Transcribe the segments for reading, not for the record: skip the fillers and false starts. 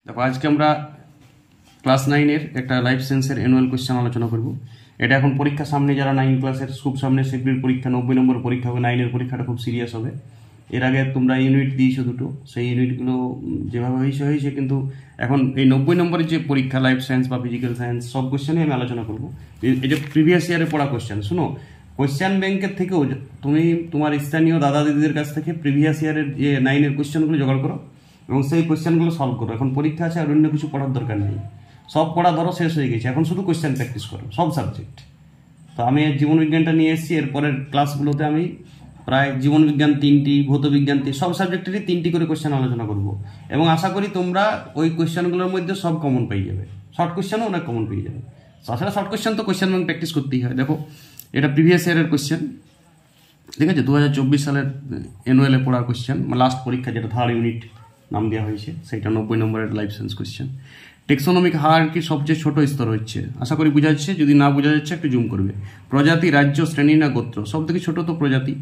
দেখো আজকে আমরা ক্লাস 9-এর একটা লাইফ সায়েন্সের অ্যানুয়াল কোয়েশ্চেন আলোচনা করব। এটা এখন পরীক্ষা সামনে, যারা 9 ক্লাসের খুব সামনে সেগুলির পরীক্ষা 90 নম্বর পরীক্ষা হবে। 9-এর পরীক্ষাটা খুব সিরিয়াস হবে। এর আগে তোমরা ইউনিট দিয়েছো দুটো, সেই ইউনিটগুলো যেভাবে হয়েছে কিন্তু এখন এই 90 নম্বরের যে পরীক্ষা লাইফ সায়েন্স বা ফিজিক্যাল সায়েন্স সব কোয়েশ্চেনই আমি আলোচনা করব। এই যে প্রিভিয়াস ইয়ারে পড়া কোয়েশ্চেন, শুনো, কোয়েশ্চেন ব্যাংকের থেকেও তুমি তোমার স্থানীয় দাদা দিদিদের কাছ থেকে প্রিভিয়াস ইয়ারের যে 9-এর কোয়েশ্চেনগুলো জোগাড় করো এবং সেই কোয়েশ্চেনগুলো সলভ করো। এখন পরীক্ষা আছে, আর অন্য কিছু পড়ার দরকার নেই, সব পড়া ধরো শেষ হয়ে গেছে, এখন শুধু কোয়েশ্চেন প্র্যাকটিস করো সব সাবজেক্ট। তো আমি জীবন বিজ্ঞানটা নিয়ে এসেছি, এরপরের ক্লাসগুলোতে আমি প্রায় জীবন বিজ্ঞান 3টি, ভৌত বিজ্ঞান সব সাবজেক্টেরই 3টি করে কোয়েশ্চেন আলোচনা করব এবং আশা করি তোমরা ওই কোয়েশ্চেনগুলোর মধ্যে সব কমন পেয়ে যাবে, শর্ট কোয়েশ্চেনও অনেক কমন পেয়ে যাবে। তাছাড়া শর্ট কোয়েশ্চেন তো কোয়েশ্চেন ব্যাংক প্র্যাকটিস করতেই হয়। দেখো এটা প্রিভিয়াস ইয়ারের কোয়েশ্চেন, ঠিক আছে, 2024 সালের অ্যানুয়ালে পড়া কোয়েশ্চেন, লাস্ট পরীক্ষা যেটা 3rd ইউনিট নাম দেওয়া হয়েছে, সেটা 90 নম্বরের লাইফ সায়েন্স কোয়েশ্চেন। টেক্সোনমিক হায়ারার্কির সবচেয়ে ছোট স্তর হচ্ছে, আশা করি বোঝা যাচ্ছে, যদি না বোঝা যাচ্ছে একটু জুম করবে। প্রজাতি, রাজ্য, শ্রেণী না গোত্র? সব থেকে ছোট তো প্রজাতি।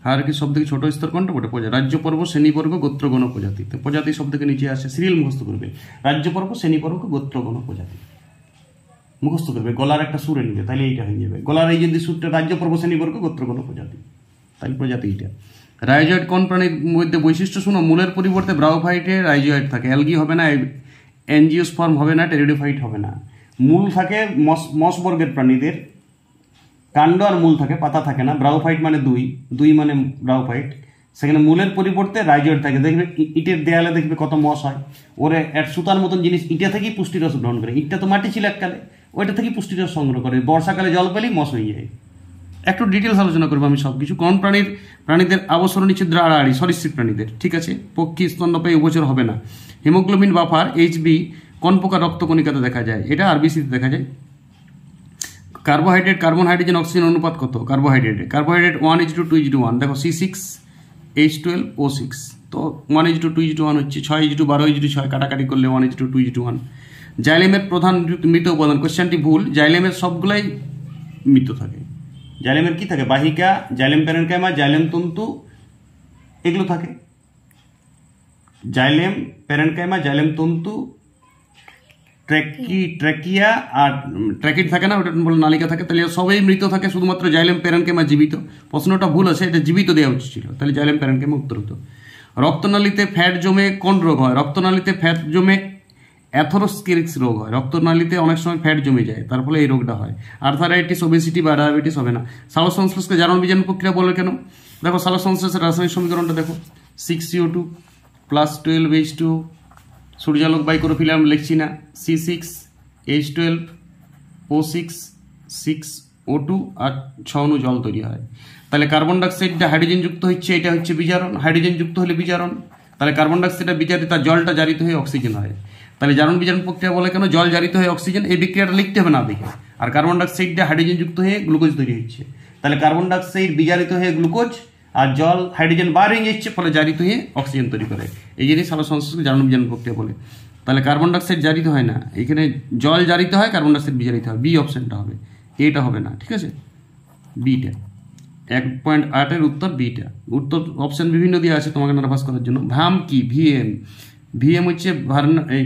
হায়ারার্কির সব থেকে ছোট স্তর কোনটা? ওটা প্রজাতি। রাজ্য পর্ব, শ্রেণীবর্গ, গোত্র, গণ, প্রজাতি। তো প্রজাতি সব থেকে নিচে আসে, সিরিয়াল মুখস্থ করবে। রাজ্য পর্ব, শ্রেণীবর্গ, গোত্র, গণ, প্রজাতি মুখস্থ করবে, গলার একটা সুরে নিবে, তাহলে এইটা হয়ে যাবে। গলার এই যদি সুরটা রাজ্য পর্ব, শ্রেণীবর্গ, গোত্র, গণ, প্রজাতি, তাহলে প্রজাতি এইটা। রাইজয়েড কোন প্রাণীর মধ্যে বৈশিষ্ট্য? শুনো, মূলের পরিবর্তে ব্রাউফাইটে রাইজয়েড থাকে। অ্যালগি হবে না, এনজিওস্পার্ম হবে না, টেরিডোফাইট হবে না। মূল থাকে মস বর্গের প্রাণীদের, কাণ্ড আর মূল থাকে, পাতা থাকে না। ব্রাউফাইট মানে দুই মানে ব্রাউফাইট। সেখানে মূলের পরিবর্তে রাইজয়েড থাকে। দেখবে ইটের দেয়ালে দেখবে কত মস হয়, ওরে এক সুতার মতন জিনিস, ইটা থেকেই পুষ্টিরস গ্রহণ করে। ইটটা তো মাটি ছিল এককালে, ওইটা থেকেই পুষ্টিরস সংগ্রহ করে, বর্ষাকালে জল পেলেই মস হয়ে যায়। একটু ডিটেলস আলোচনা করবো আমি সব কিছু। কোন প্রাণীদের আবসরণী ছিদ্র আড়াআড়ি? সরীসৃপ প্রাণীদের, ঠিক আছে। পক্ষী, স্তন্যপায়ী, উভচর হবে না। হিমোগ্লোবিন বাফার এইচবি কোন প্রকার রক্তকণিকাতে দেখা যায়? এটা আরবিসিতে দেখা যায়। কার্বোহাইড্রেট, কার্বন, হাইড্রোজেন, অক্সিজেন অনুপাত কত? কার্বোহাইড্রেট 1:2:1। দেখো C6H12O6, তো 1:2:1 হচ্ছে 6:12:6, কাটাকাটি করলে 1:2:1। জাইলেমের প্রধান মৃত উপাদান? কোয়েশ্চেনটি ভুল, জাইলেমের সবগুলাই মৃত থাকে। জাইলেমের কি থাকে? বাহিকা, জাইলেম প্যারেনকাইমা, জাইলেম তন্তু, এগুলো থাকে। জাইলেম প্যারেনকাইমা, জাইলেম তন্তু, ট্র্যাকিয়া আর ট্র্যাকিড থাকে না, ওটা বলে নালিকা থাকে। তাহলে সবই মৃত থাকে, শুধুমাত্র জাইলেম প্যারেনকাইমা জীবিত। প্রশ্নটা ভুল আছে, এটা জীবিত দেওয়া উচিত ছিল, তাহলে জাইলেম প্যারেনকাইমা উত্তর হতো। রক্তনালীতে ফ্যাট জমে কোন রোগ হয়? রক্তনালীতে ফ্যাট জমে অ্যাথেরোস্ক্লেরোসিস রোগ হয়। রক্তনালীতে অনেক সময় ফ্যাট জমে যায়, তার ফলে এই রোগটা হয়। আর্থারাইটিস, ওবেসিটি বা ডায়াবেটিস হবে না। সালোক সংশ্লেষকে জারণ বিজারণ প্রক্রিয়া বলে কেন? দেখো সালোক সংশ্লেষের রাসায়নিক সমীকরণটা দেখো, 6CO2 + 12H2, সূর্যালোক বাইকোরোফিলাম লিখছি না, C6H12O6 6O2 আর 6 অণু জল তৈরি হয়। তাহলে কার্বন ডাইঅক্সাইডটা হাইড্রোজেন যুক্ত হচ্ছে, এটা হচ্ছে বিজারণ। হাইড্রোজেন যুক্ত হলে বিজারণ, তাহলে কার্বন ডাইঅক্সাইডটা বিজারিত, তার জলটা জারিত হয়ে অক্সিজেন হয়। তাহলে জারণ বিজারণ প্রক্রিয়া বলে কেন? জল জারিত হয়ে অক্সিজেন, এই বিক্রিয়াটা লিখতে হবে না দেখে। আর কার্বন ডাইঅক্সাইডটা হাইড্রোজেন যুক্ত হয়ে গ্লুকোজ তৈরি হচ্ছে, তাহলে কার্বন ডাইঅক্সাইড বিজারিত হয়ে গ্লুকোজ, আর জল হাইড্রোজেন বার হয়ে যাচ্ছে, ফলে জারিত হয়ে অক্সিজেন তৈরি করে। এই জিনিস সালোক সংশ্লেষকে জারণ বিজারণ প্রক্রিয়া বলে। তাহলে কার্বন ডাইঅক্সাইড জারিত হয় না, এখানে জল জারিত হয়, কার্বন ডাইঅক্সাইড বিজারিত হয়। বি অপশনটা হবে, এটা হবে না, ঠিক আছে। বিটা 1.8-এর উত্তর বিটা। উত্তর অপশন বিভিন্ন দিয়ে আছে তোমাকে নার্ভাস করার জন্য। ভাম কি? ভিএম হচ্ছে এই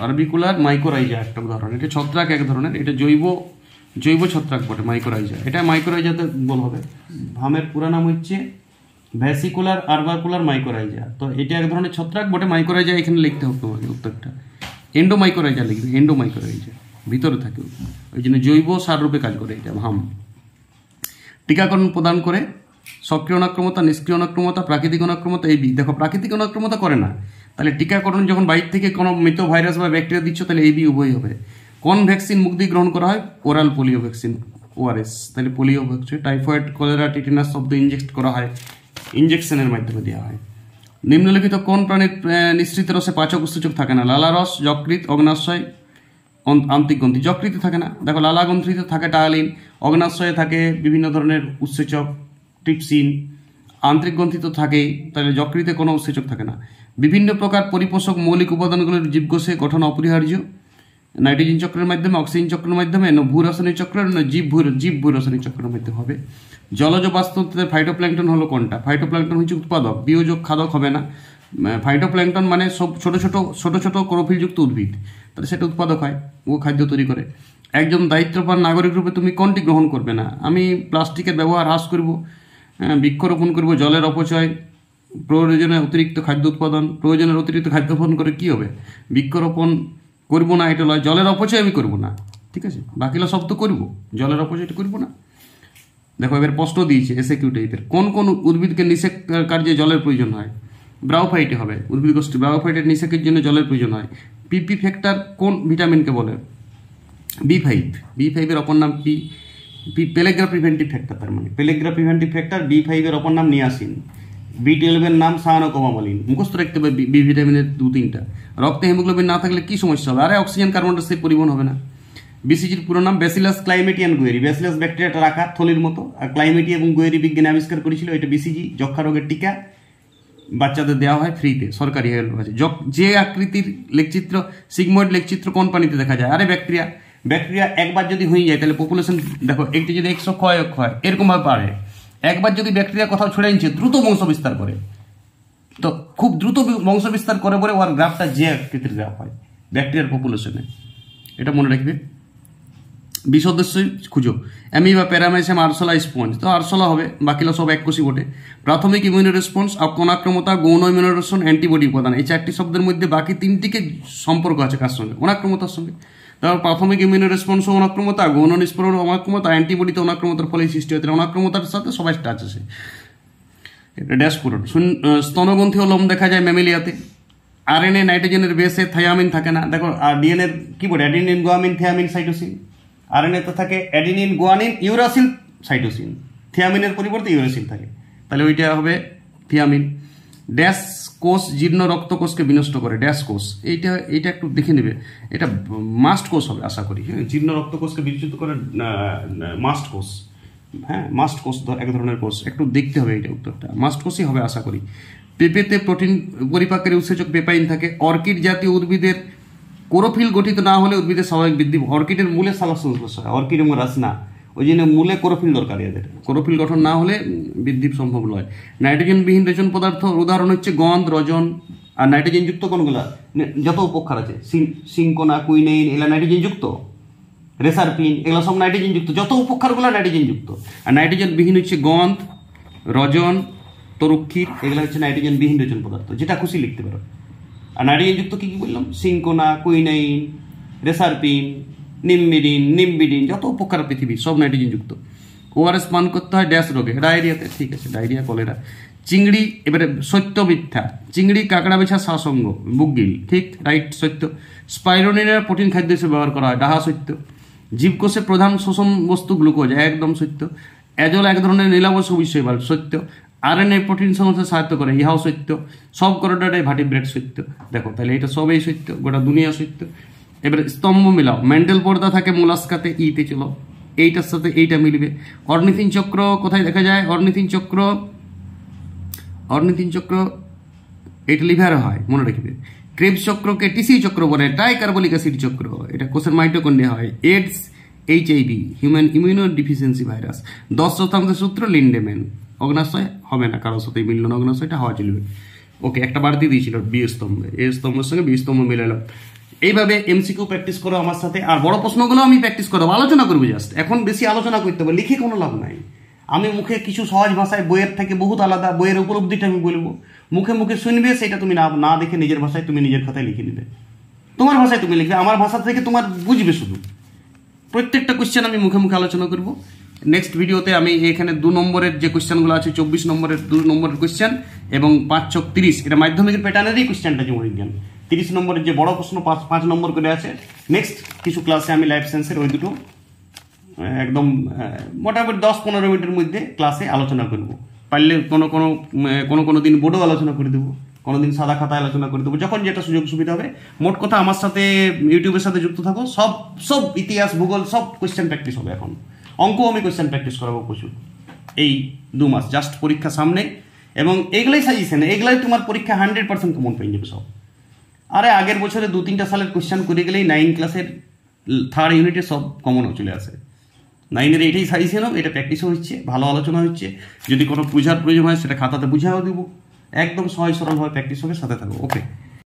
আরবিকুলার মাইকোরাইজা একটা উদাহরণ। এটা ছত্রাক এক ধরনের, এটা জৈব ছত্রাক বটে, মাইকোরাইজা। এটা মাইকোরাইজাতে বল হবে। ভামের পুরো নাম হচ্ছে ভ্যাসিকুলার আরবাকুলার মাইকোরাইজা। তো এটা এক ধরনের ছত্রাক বটে, মাইকোরাইজা এখানে লিখতে হবে তোমাকে উত্তরটা। এন্ডোমাইকোরাইজা লিখবে, এন্ডোমাইকোরাইজা ভিতরে থাকে, ওই জন্য জৈব সার রূপে কাজ করে এটা ভাম। টিকাকরণ প্রদান করে সক্রিয় অনাক্রমতা, নিষ্ক্রিয় অনাক্রমতা, প্রাকৃতিক অনাক্রমতা। এই দেখো প্রাকৃতিক অনাক্রমতা করে না, তাহলে টিকাকরণ যখন বাইরে থেকে কোনো মৃত ভাইরাস বা ব্যাকটেরিয়া দিচ্ছ, তাহলে এই বি উভয়ই হবে। কোন ভ্যাকসিন মুখ দিয়ে গ্রহণ করা হয়? Oral polio vaccine, ORS। তাহলে polio vaccine. Typhoid, cholera, tetanus শব্দ ইনজেক্ট করা হয়, ইনজেকশনের মাধ্যমে দেওয়া হয়। নিম্নলিখিত কোন প্রাণীর নিঃসৃত রসে পাচক উৎসেচক থাকে না? লালারস, যকৃৎ, অগ্নাশয়, আন্তিক গ্রন্থি। যকৃতে থাকে না, দেখো লালা গ্রন্থিতে থাকে টায়ালিন, অগ্নাশয়ে থাকে বিভিন্ন ধরনের উৎসেচক, ট্রিপসিন। আন্তরিক গ্রন্থি তো থাকেই, তাহলে যকৃতে কোনো উৎসেচক থাকে না। বিভিন্ন প্রকার পরিপোষক মৌলিক উপাদানগুলির জীবকোষে গঠন অপরিহার্য। নাইট্রোজেন চক্রের মাধ্যমে, অক্সিজেন চক্রের মাধ্যমে, ভূ রাসায়নিক চক্রের, জীব ভূ রাসায়নিক চক্রের মধ্যে হবে। জলজ বাস্তুতে ফাইটোপ্ল্যাঙ্কটন হলো কোনটা? ফাইটোপ্ল্যাঙ্কটন হচ্ছে উৎপাদক, বিয়োজক খাদক হবে না। ফাইটোপ্ল্যাঙ্কটন মানে সব ছোট ছোট ক্লোরোফিলযুক্ত উদ্ভিদ, তাহলে সেটা উৎপাদক হয়, ও খাদ্য তৈরি করে। একজন দায়িত্ববান নাগরিক রূপে তুমি কোনটি গ্রহণ করবে না? আমি প্লাস্টিকের ব্যবহার হ্রাস করব, বৃক্ষরোপণ করব, জলের অপচয়, প্রয়োজনে অতিরিক্ত খাদ্য উৎপাদন, প্রয়োজনের অতিরিক্ত খাদ্য উৎপাদন করে কী হবে? বৃক্ষরোপণ করবো না, এটা নয়। জলের অপচয় আমি করবো না, ঠিক আছে, বাকিলা সব তো করবো, জলের অপচয়টা করবো না। দেখো এবার প্রশ্ন দিয়েছে এসএকিউ টাইপের, কোন কোন উদ্ভিদকে নিষেক কার্যে জলের প্রয়োজন হয়? ব্রাউফাইটে হবে, উদ্ভিদ গোষ্ঠী ব্রাউফাইটের নিষেকের জন্য জলের প্রয়োজন হয়। পিপি ফ্যাক্টর কোন ভিটামিনকে বলে? B5, B5 এর অপর নাম পেলেগ্রা প্রিভেন্টিভ ফ্যাক্টর, তার মানে পেলেগ্রা প্রিভেন্টিভ ফ্যাক্টর। B5 এর অপর নাম নিয়াসিন। B12 এর নাম সায়ানোকোবামালিন। মুখস্থ রাখতে হবে বি ভিটামিনের 2-3টা। রক্তে হিমোগ্লোবিন না থাকলে কি সমস্যা হবে? আরে অক্সিজেন কার্বন ডাইঅক্সাইড পরিবহন হবে না। বিসিজির পুরো নাম ব্যাসিলাস ক্লাইমেটিয়ান গুয়েরি। ব্যাসিলাস ব্যাকটেরিয়াটা রাখা থলির মতো, আর ক্লাইমেটি এবং গুয়েরি বিজ্ঞানী আবিষ্কার করেছিল। এটা বিসিজি, যক্ষা রোগের টিকা বাচ্চাদের দেওয়া হয় ফ্রিতে, সরকারি হেলথ আছে। যে আকৃতির লেখচিত্র, সিগময়েড লেখচিত্র কোন পানিতে দেখা যায়? আরে ব্যাকটেরিয়া একবার যদি হয়ে যায় তাহলে পপুলেশন, দেখো একটি যদি 100 ক্ষয় এরকম ভাবে পারে। একবার যদি ব্যাকটেরিয়া কোথাও ছড়ে নিচ্ছে দ্রুত বংশ বিস্তার করে, তো খুব দ্রুত বংশ বিস্তার করে বলে ওর গ্রাফটা যে আকৃতির গ্রাফ হয় ব্যাকটেরিয়ার পপুলেশনে, এটা মনে রাখবে। বিষদস্য খুঁজো, অ্যামিবা, প্যারামাইসিয়াম, আরশোলা, স্পঞ্জ। তো আরশোলা হবে, বাকিলা সব এককোষী বটে। প্রাথমিক ইমিউনো রেসপন্স, অনাক্রমতা, গৌণ ইমিউনোরেশন, অ্যান্টিবডি উপাদান, এই 4টি শব্দের মধ্যে বাকি 3টিকে সম্পর্ক আছে কার সঙ্গে? অনাক্রমতার সঙ্গে। তারপর প্রাথমিক ইমিউনো রেসপন্স ও অনাক্রমতা, গৌণ নিষ্পরণ অনাক্রমতা, অ্যান্টিবডিতে অনাক্রমতার ফলে সৃষ্টি হয়। অনাক্রমতার সাথে সবাই টাচ আছে। এটা ড্যাশপুরন। স্তনগ্রন্থি ও লোম দেখা যায় ম্যামেলিয়াতে। আরএনএ নাইট্রোজেনের বেসে থায়ামিন থাকে না। দেখো আর ডিএনএ কি বলে? Adenine, guanine, thymine, cytosine. RNA তো থাকে অ্যাডিনিন, গুয়ানিন, ইউরাসিল, সাইটোসিন। থিয়ামিনের পরিবর্তে ইউরাসিল থাকে, তাহলে ওইটা হবে থিয়ামিন। ড্যাশ কোষ জীর্ণ রক্ত কোষকে বিনষ্ট করে, ড্যাশ কোষ। এইটা একটু দেখে নেবে, এটা মাস্ট কোষ হবে আশা করি। হ্যাঁ, জীর্ণ রক্ত কোষকে বিচ্যুত করে মাস্ট কোষ। হ্যাঁ, মাস্ট কোষ এক ধরনের কোষ, একটু দেখতে হবে এইটা, উত্তরটা মাস্ট কোষই হবে আশা করি। পেঁপেতে প্রোটিন পরিপাকের উৎসেচক পেপাইন থাকে। অর্কিড জাতীয় উদ্ভিদের ক্লোরোফিল গঠিত না হলে উদ্ভিদের স্বাভাবিক বৃদ্ধি। অর্কিডের মূলে সালোকসংশ্লেষ হয়, অর্কিড এবং রাসনা, ওই জন্য মূলে ক্লোরোফিল দরকার। এদের ক্লোরোফিল গঠন না হলে বৃদ্ধি সম্ভব নয়। নাইট্রোজেনবিহীন রেচন পদার্থ উদাহরণ হচ্ছে গন্ধ, রজন। আর নাইট্রোজেন যুক্ত কোনগুলা? যত উপকার আছে, সিনকোনা, কুইনাইন, এগুলা নাইট্রোজেন যুক্ত। রেসারপিন, এগুলো সব নাইট্রোজেন যুক্ত। যত উপকারগুলো নাইট্রোজেন যুক্ত। আর নাইট্রোজেন বিহীন হচ্ছে গন্ধ, রজন, তরুক্ষীর, এগুলো হচ্ছে নাইট্রোজেন বিহীন রেচন পদার্থ। যেটা খুশি লিখতে পারো। আর নাইট্রোজেন যুক্ত কি বললাম? সিনকোনা, কুইনাইন, রেসারপিন, নিম্বিডিন, যত উপকার পৃথিবীর সব নাইট্রোজেন যুক্ত। ওআরএস পান করতে হয় ড্যাশ রোগে, ডায়রিয়াতে, ঠিক আছে, ডায়রিয়া, কলেরা। চিংড়ি, এবারে সত্য মিথ্যা, চিংড়ি কাঁকড়া বেছা শ্বাসঙ্গ, বুকগিল, ঠিক, রাইট, সত্য। স্পাইরোনিনের প্রোটিন খাদ্য হিসেবে ব্যবহার করা হয়, ডাহা, সত্য। জীবকোষের প্রধান শোষণ বস্তু গ্লুকোজ, একদম সত্য। অ্যাজল এক ধরনের নীলাবস্য বিষয়, সত্য। আরএনএ প্রোটিন সংশ্লেষে সাহায্য করে, ইহাও সত্য। সব করোটাটাই ভার্টিব্রেট, সত্য। দেখো তাহলে এটা সবই সত্য, গোটা দুনিয়া সত্য। এবারে স্তম্ভ মিলাও, মেন্টাল পর্দা থাকে মোলাস্কাতে, ইতে চলো, এইটার সাথে এইটা মিলবে। অর্নিথিন চক্র কোথায় দেখা যায়? অর্নিথিন চক্র এটা লিভারে হয়, মনে রাখবে। ক্রেবস চক্রকে টিসি চক্র বলে, ট্রাইকার্বলিক অ্যাসিড চক্র, এটা কোষের মাইটোকন্ড্রিয়া হয়। AIDS, HIV, human immunodeficiency virus. 10% সূত্র লিন্ডেম্যান। অগ্নাশয় হবে না, কারোর সাথে মিলল না, অগ্নাশয়টা হওয়া চলবে। ওকে, একটা বাড়তি দিয়েছিল বি স্তম্ভে, এ স্তম্ভের সঙ্গে বি স্তম্ভ মিলালাম। এইভাবে এমসিকিউ প্র্যাকটিস করো আমার সাথে, আর বড় প্রশ্নগুলো আমি প্র্যাকটিস করবো, আলোচনা করবো জাস্ট। এখন বেশি আলোচনা করতে হবে, লিখে কোনো লাভ নাই। আমি মুখে কিছু সহজ ভাষায়, বইয়ের থেকে বহুত আলাদা, বইয়ের উপলব্ধিটা আমি বলবো, মুখে মুখে শুনবে, সেটা তুমি না দেখে নিজের ভাষায় তুমি নিজের খাতায় লিখে নিবে, তোমার ভাষায় তুমি লিখবে, আমার ভাষা থেকে তোমার বুঝবে শুধু। প্রত্যেকটা কোশ্চেন আমি মুখে মুখে আলোচনা করব। নেক্সট ভিডিওতে আমি এখানে 2 নম্বরের যে কোশ্চেনগুলো আছে, 24 নম্বরের 2 নম্বরের কোশ্চেন এবং 5 × 30, এটা মাধ্যমিকের প্যাটার্নেরই কোশ্চেনটা, জীববিজ্ঞান 30 নম্বরের যে বড় প্রশ্ন 5 নম্বর করে আছে। নেক্সট কিছু ক্লাসে আমি লাইফ সায়েন্সের ওই দুটো একদম মোটামুটি 10-15 মিনিটের মধ্যে ক্লাসে আলোচনা করব। পারলে কোনো দিন বোর্ডও আলোচনা করে দেবো, কোনো দিন সাদা খাতায় আলোচনা করে দেবো, যখন যেটা সুযোগ সুবিধা হবে। মোট কথা আমার সাথে ইউটিউবের সাথে যুক্ত থাকো, সব ইতিহাস, ভূগোল, সব কোয়েশ্চেন প্র্যাকটিস হবে। এখন অঙ্কও আমি কোয়েশ্চেন প্র্যাকটিস করাবো প্রচুর, এই 2 মাস জাস্ট পরীক্ষা সামনে। এবং এগুলোই সাজেশন, এগুলাই তোমার পরীক্ষা 100% কমন পেয়ে যাবে সব। আরে আগের বছরে 2-3টা সালের কোয়েশ্চেন করে গেলেই 9 ক্লাসের থার্ড ইউনিটে সব কমনও চলে আসে। 9-এর এইটাই সাজেশনও, এটা প্র্যাকটিসও হচ্ছে, ভালো আলোচনা হচ্ছে। যদি কোনো বুঝার প্রয়োজন হয় সেটা খাতাতে বুঝাও দেবো, একদম সহজ সরলভাবে প্র্যাকটিস হবে, সাথে থাকবো। ওকে।